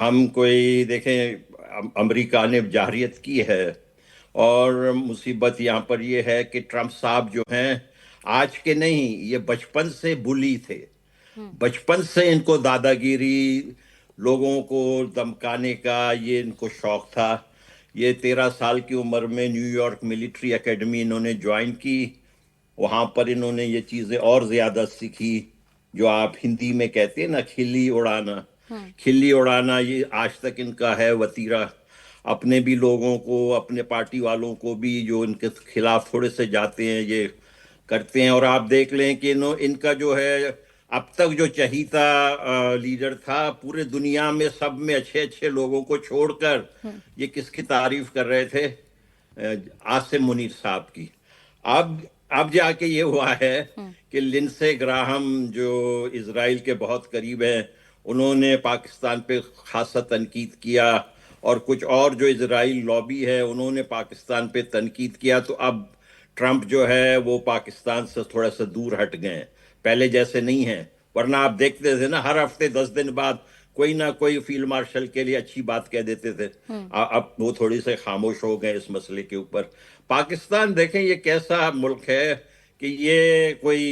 हम कोई देखें, अमेरिका ने जारहियत की है। और मुसीबत यहाँ पर ये है कि ट्रम्प साहब जो हैं, आज के नहीं, ये बचपन से बुली थे। हम्म। बचपन से इनको दादागिरी, लोगों को धमकाने का ये इनको शौक था। ये 13 साल की उम्र में न्यूयॉर्क मिलिट्री एकेडमी इन्होंने ज्वाइन की। वहां पर इन्होंने ये चीजें और ज्यादा सीखी, जो आप हिंदी में कहते हैं ना, खिल्ली उड़ाना। हम्म। खिल्ली उड़ाना ये आज तक इनका है वतीरा। अपने भी लोगों को, अपने पार्टी वालों को भी जो इनके खिलाफ थोड़े से जाते हैं, ये करते हैं। और आप देख लें कि इनका जो है, अब तक जो चहीता लीडर था पूरे दुनिया में, सब में अच्छे अच्छे लोगों को छोड़कर, हम्म। ये किसकी तारीफ कर रहे थे? आसिम मुनीर साहब की। अब अब जाके ये हुआ है हम्म। कि लिंडसे ग्राहम, जो इसराइल के बहुत करीब हैं, उन्होंने पाकिस्तान पे खासा तनकीद किया। और कुछ और जो इसराइल लॉबी है, उन्होंने पाकिस्तान पे तनकीद किया। तो अब ट्रंप जो है वो पाकिस्तान से थोड़ा सा दूर हट गए हैं, पहले जैसे नहीं है। वरना आप देखते थे ना, हर हफ्ते 10 दिन बाद कोई ना कोई फील्ड मार्शल के लिए अच्छी बात कह देते थे। हम्म। अब वो थोड़ी से खामोश हो गए इस मसले के ऊपर। पाकिस्तान देखें, ये कैसा मुल्क है कि ये कोई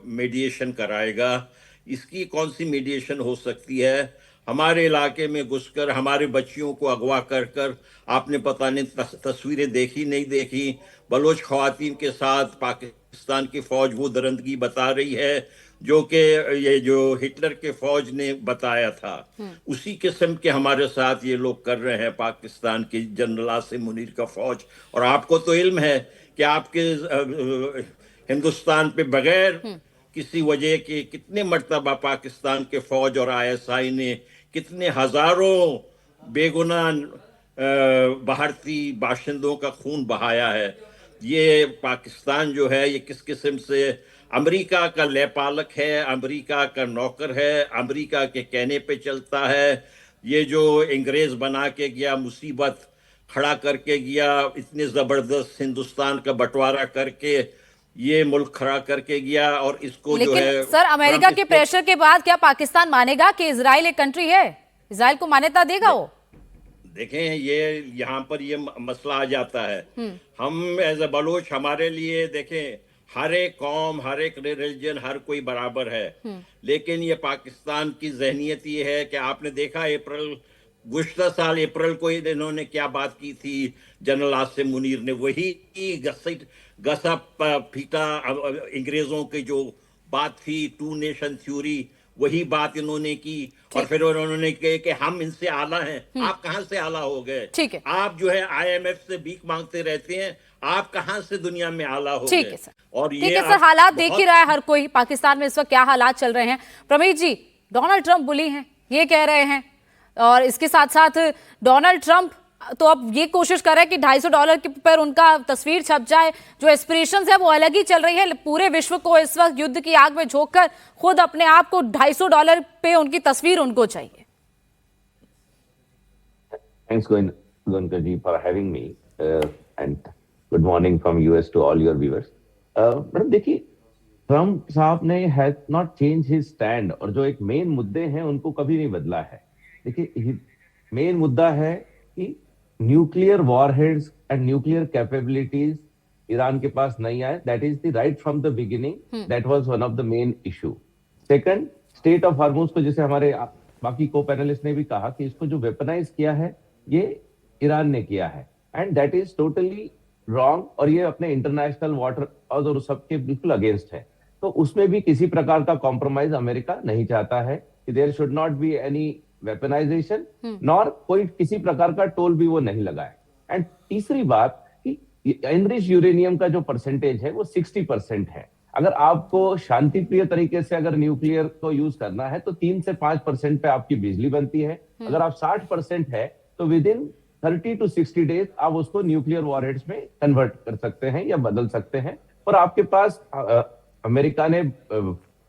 मीडिएशन कराएगा? इसकी कौन सी मीडिएशन हो सकती है? हमारे इलाके में घुसकर हमारे बच्चियों को अगवा कर कर, आपने पता नहीं तस्वीरें देखी नहीं देखी, बलोच खवातीन के साथ पाकिस्तान की फौज वो दरंदगी बता रही है जो कि ये जो हिटलर के फौज ने बताया था। हम्म। उसी किस्म के हमारे साथ ये लोग कर रहे हैं, पाकिस्तान की जनरल आसिम मुनीर का फौज। और आपको तो इल्म है कि आपके हिंदुस्तान पे बगैर हम्म। किसी वजह के कितने मर्तबा पाकिस्तान के फौज और आईएसआई ने कितने हजारों बेगुनाह भारतीय बाशिंदों का खून बहाया है। ये पाकिस्तान जो है, ये किस किस्म से अमेरिका का लेपालक है, अमेरिका का नौकर है, अमेरिका के कहने पे चलता है। ये जो अंग्रेज बना के गया, मुसीबत खड़ा करके गया, इतने जबरदस्त हिंदुस्तान का बंटवारा करके ये मुल्क खड़ा करके गया, और इसको जो लेकिन है सर, ट्रंप अमेरिका के इसको। प्रेशर के बाद क्या पाकिस्तान मानेगा कि इसराइल एक कंट्री है? इसराइल को मान्यता देगा वो? देखें, ये यहाँ पर ये मसला आ जाता है। हम्म। हम एज ए बलोच, हमारे लिए देखें, हर एक कौम, हर एक रिलीजन, हर कोई बराबर है। हम्म। लेकिन ये पाकिस्तान की जहनीत ये है कि आपने देखा अप्रैल, गुज़श्ता साल अप्रैल को इन्होंने क्या बात की थी? जनरल आसिम मुनीर ने वही घसीट घसा फीटा अंग्रेजों की जो बात थी, टू नेशन थ्योरी, वही बात इन्होंने की। और ठीक। फिर उन्होंने कहा कि हम इनसे आला हैं। हम्म। आप कहां से आला हो गए? ठीक है। आप जो है आईएमएफ से भीख मांगते रहते हैं। आप कहां से दुनिया में आला हो ठीक गए? है सर। और ठीक ये है सर, आप हालात देख ही बहुत। रहा है हर कोई पाकिस्तान में इस वक्त क्या हालात चल रहे हैं। प्रमीत जी, डोनाल्ड ट्रंप बुली हैं, ये कह रहे हैं। और इसके साथ साथ डोनाल्ड ट्रंप तो अब ये कोशिश कर रहे हैं कि $250 के पर उनका तस्वीर छप जाए। जो एस्पिरेशंस है वो अलग ही चल रही है। पूरे विश्व को इस वक्त युद्ध की आग में झोंककर खुद अपने आप को $250 पे उनकी तस्वीर उनको चाहिए। Thanks, Goenka ji, for having me. And good morning from US to all your viewers. Madam देखिए, ट्रम्प साहब ने has not change his stand, और जो एक मेन मुद्दे हैं उनको कभी नहीं बदला है। देखिए, मेन मुद्दा है कि nuclear warheads and nuclear capabilities Iran के पास नहीं आए। That is the right from the beginning, that was one of the main issue. Second, state of हार्मोज को, जैसे हमारे बाकी को पैनलिस्ट ने भी कहा कि इसको जो वेपनाइज किया है ये ईरान ने किया है, and that is totally wrong, और ये अपने इंटरनेशनल वाटर और सबके बिल्कुल अगेंस्ट है। तो उसमें भी किसी प्रकार का कॉम्प्रोमाइज अमेरिका नहीं चाहता है कि there should not be any weaponization, nor कोई किसी प्रकार का टोल भी वो नहीं लगाए। एंड तीसरी बात कि एनरिच यूरेनियम का जो परसेंटेज है वो 60% है। अगर आपको शांति प्रिय तरीके से अगर न्यूक्लियर को यूज करना है तो 3 से 5% पे आपकी बिजली बनती है। अगर आप 60% है तो विद इन 30 to 60 days आप उसको न्यूक्लियर वॉरहेड्स में कन्वर्ट कर सकते हैं या बदल सकते हैं। और आपके पास अमेरिका ने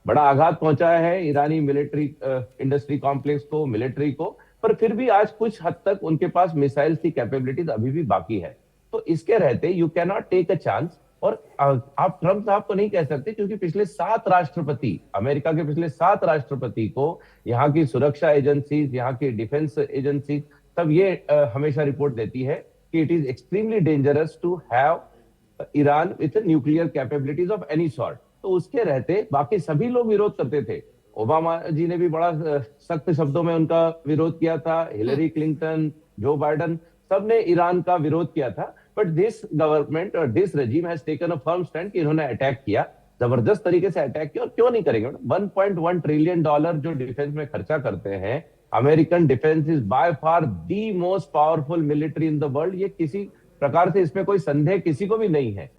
बड़ा आघात पहुंचाया है ईरानी मिलिट्री इंडस्ट्री कॉम्प्लेक्स को, मिलिट्री को, पर फिर भी आज कुछ हद तक उनके पास मिसाइल्स की कैपेबिलिटीज अभी भी बाकी है। तो इसके रहते you can not take a chance और आप ट्रम्प साहब को नहीं कह सकते, क्योंकि पिछले 7 राष्ट्रपति, अमेरिका के पिछले 7 राष्ट्रपति को यहाँ की सुरक्षा एजेंसी, यहाँ की डिफेंस एजेंसी सब ये हमेशा रिपोर्ट देती है कि it is extremely dangerous to have Iran with nuclear capabilities of any sort. तो उसके रहते बाकी सभी लोग विरोध करते थे। ओबामा जी ने भी बड़ा सख्त शब्दों में उनका विरोध किया था, हिलरी क्लिंटन, जो बाइडन, सबने ईरान का विरोध किया था। बट दिस गवर्नमेंट और this regime has taken a firm stand कि इन्होंने अटैक किया, जबरदस्त तरीके से अटैक किया। और क्यों नहीं करेंगे? 1.1 ट्रिलियन डॉलर जो डिफेंस में खर्चा करते हैं, American defence is by far the most powerful military in the world. ये किसी प्रकार से इसमें कोई संदेह किसी को भी नहीं है।